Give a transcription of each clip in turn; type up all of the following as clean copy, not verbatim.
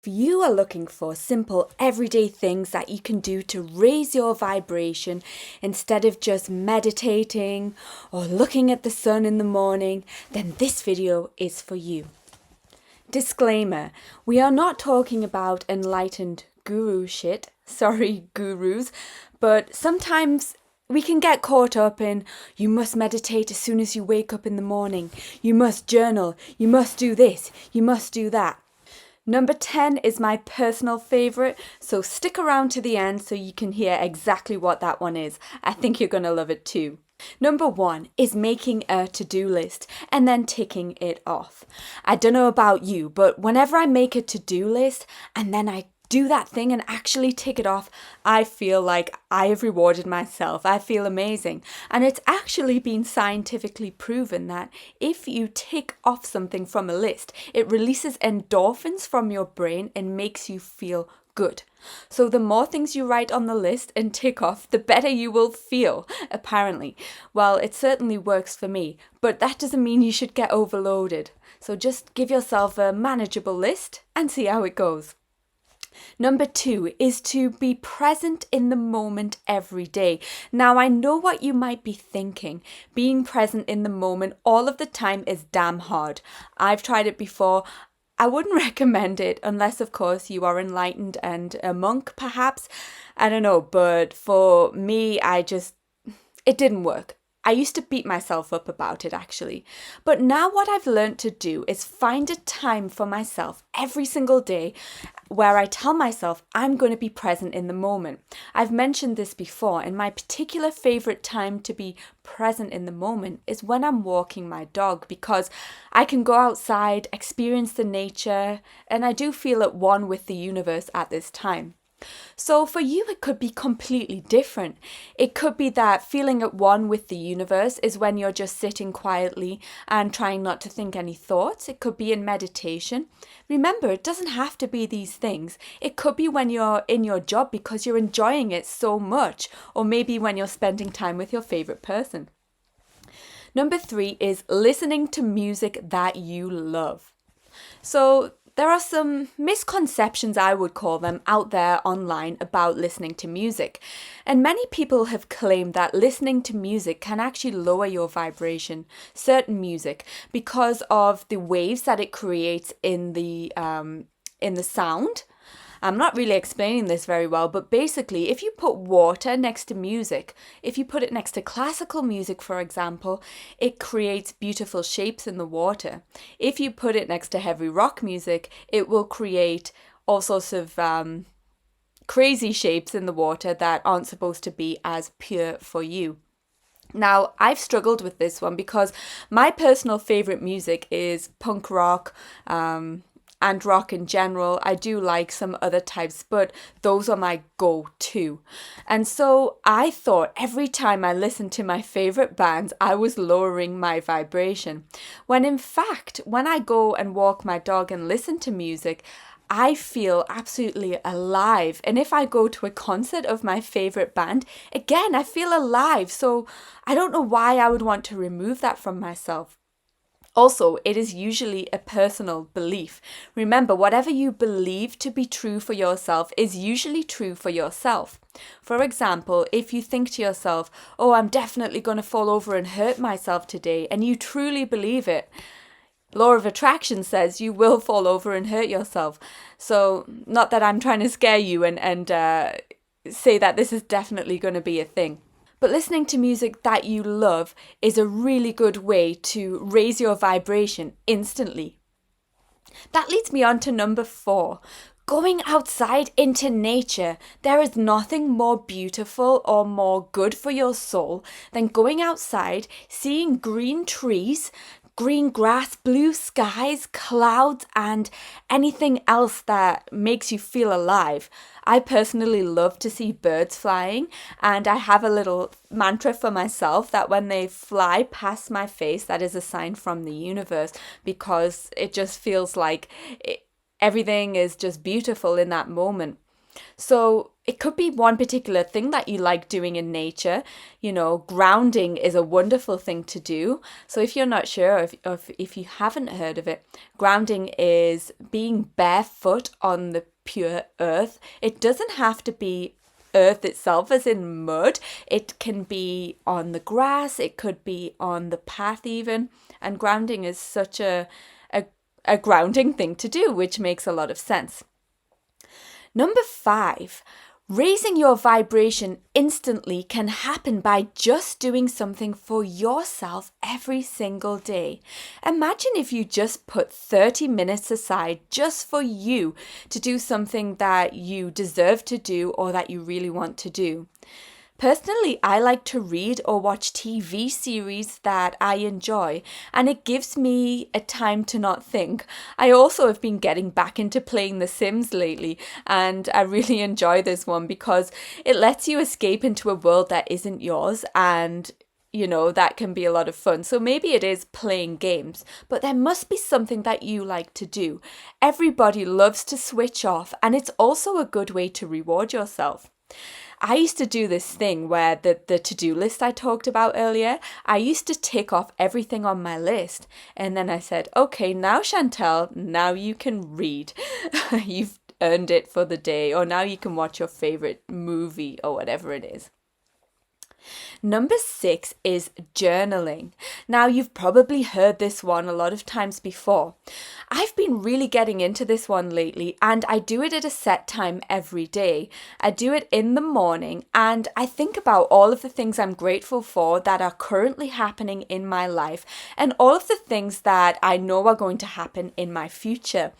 If you are looking for simple everyday things that you can do to raise your vibration instead of just meditating or looking at the sun in the morning, then this video is for you. Disclaimer, we are not talking about enlightened guru shit, sorry gurus, but sometimes we can get caught up in you must meditate as soon as you wake up in the morning, you must journal, you must do this, you must do that. Number 10 is my personal favourite, so stick around to the end so you can hear exactly what that one is. I think you're going to love it too. Number 1 is making a to-do list and then ticking it off. I don't know about you, but whenever I make a to-do list and then I do that thing and actually tick it off, I feel like I have rewarded myself. I feel amazing. And it's actually been scientifically proven that if you tick off something from a list, it releases endorphins from your brain and makes you feel good. So the more things you write on the list and tick off, the better you will feel, apparently. Well, it certainly works for me, but that doesn't mean you should get overloaded. So just give yourself a manageable list and see how it goes. Number 2 is to be present in the moment every day. Now, I know what you might be thinking. Being present in the moment all of the time is damn hard. I've tried it before. I wouldn't recommend it unless, of course, you are enlightened and a monk, perhaps. I don't know, but for me, it didn't work. I used to beat myself up about it, actually. But now what I've learned to do is find a time for myself every single day where I tell myself I'm going to be present in the moment. I've mentioned this before, and my particular favorite time to be present in the moment is when I'm walking my dog, because I can go outside, experience the nature, and I do feel at one with the universe at this time. So for you, it could be completely different. It could be that feeling at one with the universe is when you're just sitting quietly and trying not to think any thoughts. It could be in meditation. Remember, it doesn't have to be these things. It could be when you're in your job because you're enjoying it so much, or maybe when you're spending time with your favorite person. Number 3 is listening to music that you love. So there are some misconceptions, I would call them, out there online about listening to music. And many people have claimed that listening to music can actually lower your vibration, certain music, because of the waves that it creates in the sound. I'm not really explaining this very well, but basically, if you put water next to music, if you put it next to classical music, for example, it creates beautiful shapes in the water. If you put it next to heavy rock music, it will create all sorts of crazy shapes in the water that aren't supposed to be as pure for you. Now, I've struggled with this one because my personal favorite music is punk rock, and rock in general. I do like some other types, but those are my go-to. And so I thought every time I listened to my favorite bands, I was lowering my vibration. When in fact, when I go and walk my dog and listen to music, I feel absolutely alive. And if I go to a concert of my favorite band, again, I feel alive. So I don't know why I would want to remove that from myself. Also, it is usually a personal belief. Remember, whatever you believe to be true for yourself is usually true for yourself. For example, if you think to yourself, oh, I'm definitely going to fall over and hurt myself today, and you truly believe it, Law of Attraction says you will fall over and hurt yourself. So, not that I'm trying to scare you and say that this is definitely going to be a thing. But listening to music that you love is a really good way to raise your vibration instantly. That leads me on to number 4. Going outside into nature. There is nothing more beautiful or more good for your soul than going outside, seeing green trees, green grass, blue skies, clouds, and anything else that makes you feel alive. I personally love to see birds flying, and I have a little mantra for myself that when they fly past my face, that is a sign from the universe, because it just feels like everything is just beautiful in that moment. So it could be one particular thing that you like doing in nature. Grounding is a wonderful thing to do. So if you're not sure, if you haven't heard of it, grounding is being barefoot on the pure earth. It doesn't have to be earth itself, as in mud. It can be on the grass, it could be on the path even. And grounding is such a grounding thing to do, which makes a lot of sense. Number 5, raising your vibration instantly can happen by just doing something for yourself every single day. Imagine if you just put 30 minutes aside just for you to do something that you deserve to do or that you really want to do. Personally, I like to read or watch TV series that I enjoy, and it gives me a time to not think. I also have been getting back into playing The Sims lately, and I really enjoy this one because it lets you escape into a world that isn't yours, and that can be a lot of fun. So maybe it is playing games, but there must be something that you like to do. Everybody loves to switch off, and it's also a good way to reward yourself. I used to do this thing where the to-do list I talked about earlier, I used to tick off everything on my list. And then I said, okay, now Chantel, now you can read. You've earned it for the day. Or now you can watch your favorite movie or whatever it is. Number 6 is journaling. Now, you've probably heard this one a lot of times before. I've been really getting into this one lately, and I do it at a set time every day. I do it in the morning, and I think about all of the things I'm grateful for that are currently happening in my life, and all of the things that I know are going to happen in my future.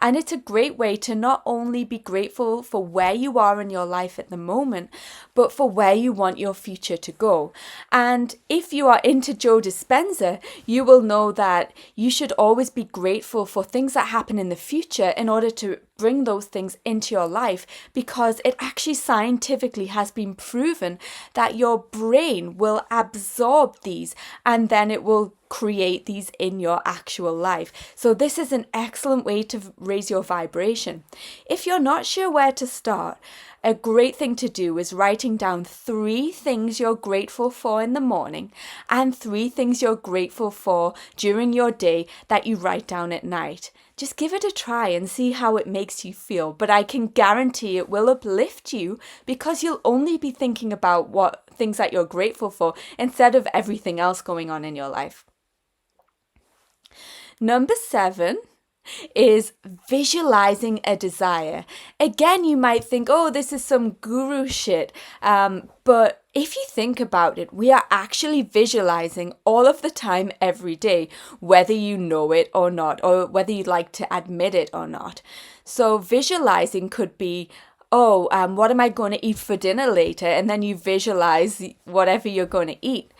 And it's a great way to not only be grateful for where you are in your life at the moment, but for where you want your future to go. And if you are into Joe Dispenza, you will know that you should always be grateful for things that happen in the future in order to bring those things into your life, because it actually scientifically has been proven that your brain will absorb these and then it will create these in your actual life. So this is an excellent way to raise your vibration. If you're not sure where to start, a great thing to do is writing down 3 things you're grateful for in the morning and 3 things you're grateful for during your day that you write down at night. Just give it a try and see how it makes you feel. But I can guarantee it will uplift you, because you'll only be thinking about what things that you're grateful for instead of everything else going on in your life. Number 7 is visualizing a desire. Again, you might think, oh, this is some guru shit. But if you think about it, we are actually visualizing all of the time, every day, whether you know it or not, or whether you'd like to admit it or not. So visualizing could be, what am I going to eat for dinner later? And then you visualize whatever you're going to eat.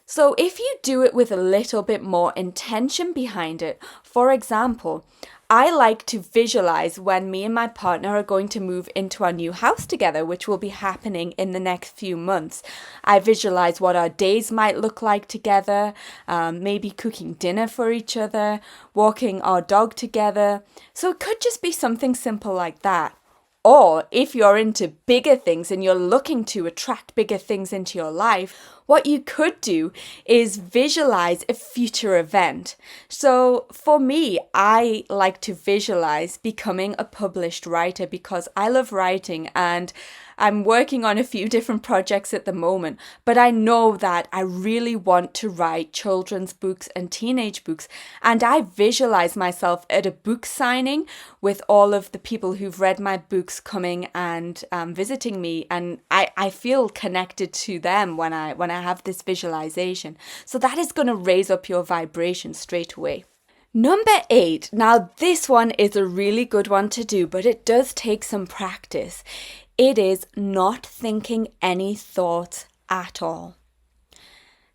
So if you do it with a little bit more intention behind it, for example, I like to visualize when me and my partner are going to move into our new house together, which will be happening in the next few months. I visualize what our days might look like together, maybe cooking dinner for each other, walking our dog together. So it could just be something simple like that. Or if you're into bigger things and you're looking to attract bigger things into your life, what you could do is visualize a future event. So for me, I like to visualize becoming a published writer because I love writing, and I'm working on a few different projects at the moment, but I know that I really want to write children's books and teenage books. And I visualize myself at a book signing with all of the people who've read my books coming and visiting me. And I feel connected to them when I have this visualization. So that is going to raise up your vibration straight away. Number 8. Now this one is a really good one to do, but it does take some practice. It is not thinking any thoughts at all.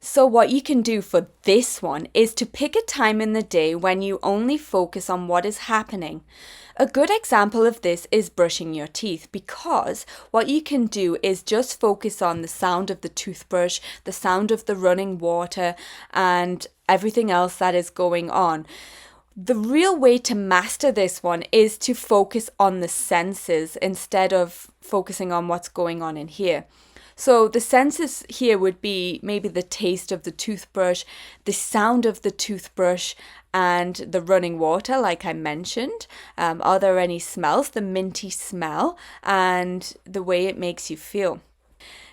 So what you can do for this one is to pick a time in the day when you only focus on what is happening. A good example of this is brushing your teeth, because what you can do is just focus on the sound of the toothbrush, the sound of the running water, and everything else that is going on. The real way to master this one is to focus on the senses instead of focusing on what's going on in here. So the senses here would be maybe the taste of the toothbrush, the sound of the toothbrush, and the running water, like I mentioned. Are there any smells? The minty smell and the way it makes you feel.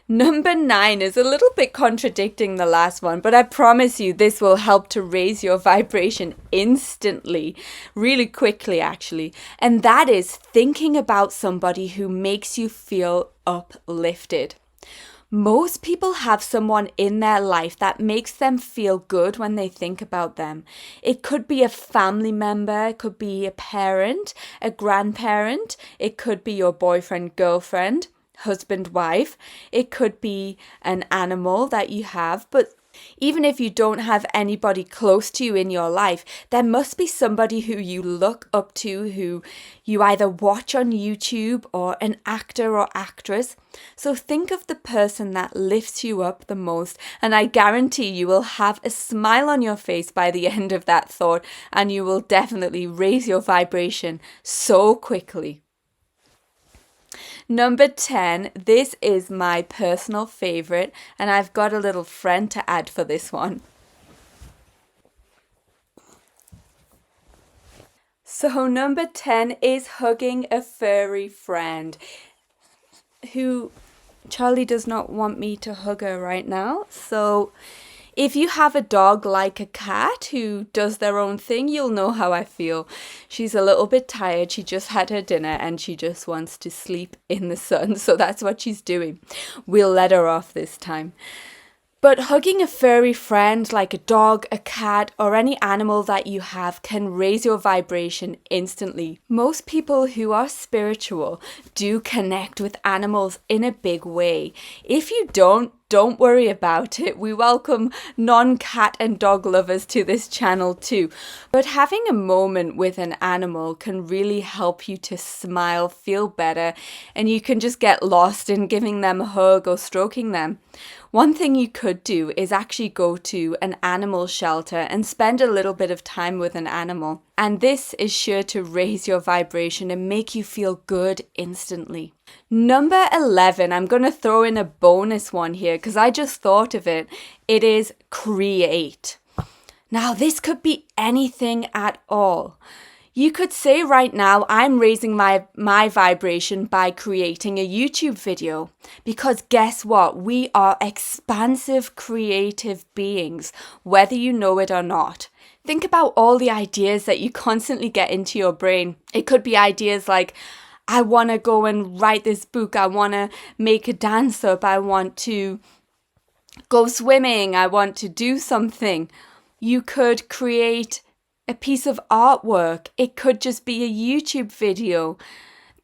Number 9 is a little bit contradicting the last one, but I promise you this will help to raise your vibration instantly, really quickly actually. And that is thinking about somebody who makes you feel uplifted. Most people have someone in their life that makes them feel good when they think about them. It could be a family member, it could be a parent, a grandparent, it could be your boyfriend, girlfriend, husband, wife. It could be an animal that you have, but even if you don't have anybody close to you in your life, there must be somebody who you look up to, who you either watch on YouTube, or an actor or actress. So think of the person that lifts you up the most, and I guarantee you will have a smile on your face by the end of that thought, and you will definitely raise your vibration so quickly. Number 10, this is my personal favorite, and I've got a little friend to add for this one. So number 10 is hugging a furry friend who Charlie does not want me to hug her right now. So if you have a dog like a cat who does their own thing, you'll know how I feel. She's a little bit tired. She just had her dinner and she just wants to sleep in the sun. So that's what she's doing. We'll let her off this time. But hugging a furry friend like a dog, a cat, or any animal that you have can raise your vibration instantly. Most people who are spiritual do connect with animals in a big way. If you don't worry about it. We welcome non-cat and dog lovers to this channel too. But having a moment with an animal can really help you to smile, feel better, and you can just get lost in giving them a hug or stroking them. One thing you could do is actually go to an animal shelter and spend a little bit of time with an animal. And this is sure to raise your vibration and make you feel good instantly. Number 11, I'm going to throw in a bonus one here because I just thought of it. It is create. Now, this could be anything at all. You could say right now, I'm raising my vibration by creating a YouTube video. Because guess what? We are expansive, creative beings, whether you know it or not. Think about all the ideas that you constantly get into your brain. It could be ideas like, I want to go and write this book. I want to make a dance up. I want to go swimming. I want to do something. You could create a piece of artwork. It could just be a YouTube video.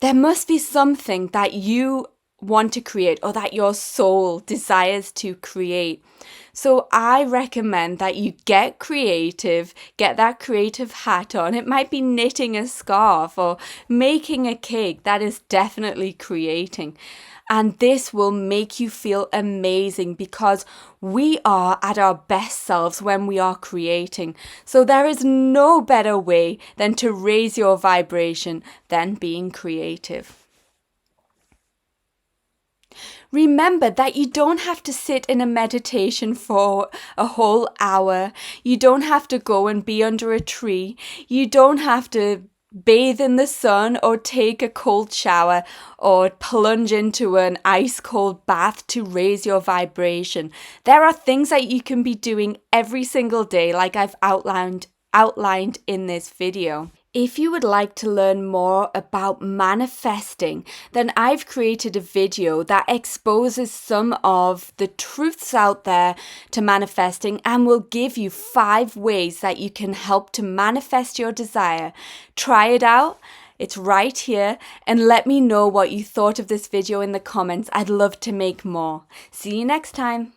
There must be something that you want to create or that your soul desires to create. So I recommend that you get creative, get that creative hat on. It might be knitting a scarf or making a cake. That is definitely creating. And this will make you feel amazing because we are at our best selves when we are creating. So there is no better way than to raise your vibration than being creative. Remember that you don't have to sit in a meditation for a whole hour. You don't have to go and be under a tree. You don't have to bathe in the sun or take a cold shower or plunge into an ice cold bath to raise your vibration. There are things that you can be doing every single day, like I've outlined in this video. If you would like to learn more about manifesting, then I've created a video that exposes some of the truths out there to manifesting and will give you 5 ways that you can help to manifest your desire. Try it out. It's right here, and let me know what you thought of this video in the comments. I'd love to make more. See you next time.